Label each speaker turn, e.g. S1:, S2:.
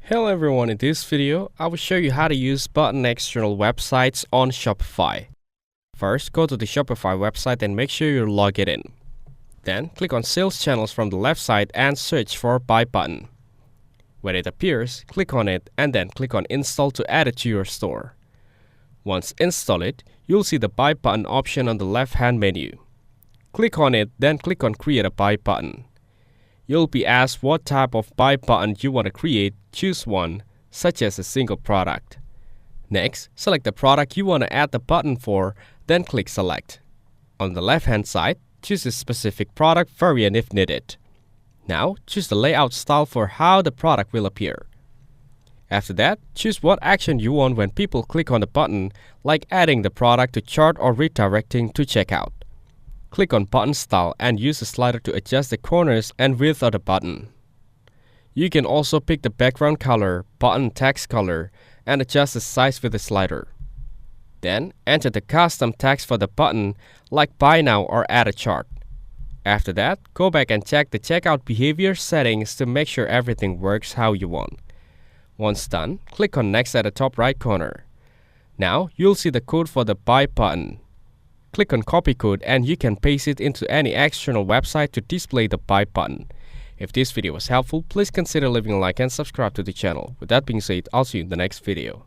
S1: Hello everyone, in this video, I will show you how to use button external websites on Shopify. First, go to the Shopify website and make sure you're logged in. Then, click on Sales Channels from the left side and search for Buy button. When it appears, click on it and then click on Install to add it to your store. Once installed, you'll see the Buy button option on the left-hand menu. Click on it, then click on Create a Buy button. You'll be asked what type of buy button you want to create. Choose one, such as a single product. Next, select the product you want to add the button for, then click Select. On the left-hand side, choose a specific product variant if needed. Now, choose the layout style for how the product will appear. After that, choose what action you want when people click on the button, like adding the product to chart or redirecting to checkout. Click on Button Style and use the slider to adjust the corners and width of the button. You can also pick the background color, button text color, and adjust the size with the slider. Then, enter the custom text for the button, like Buy Now or Add a Chart. After that, go back and check the checkout behavior settings to make sure everything works how you want. Once done, click on Next at the top right corner. Now, you'll see the code for the Buy button. Click on Copy Code and you can paste it into any external website to display the Buy button. If this video was helpful, please consider leaving a like and subscribe to the channel. With that being said, I'll see you in the next video.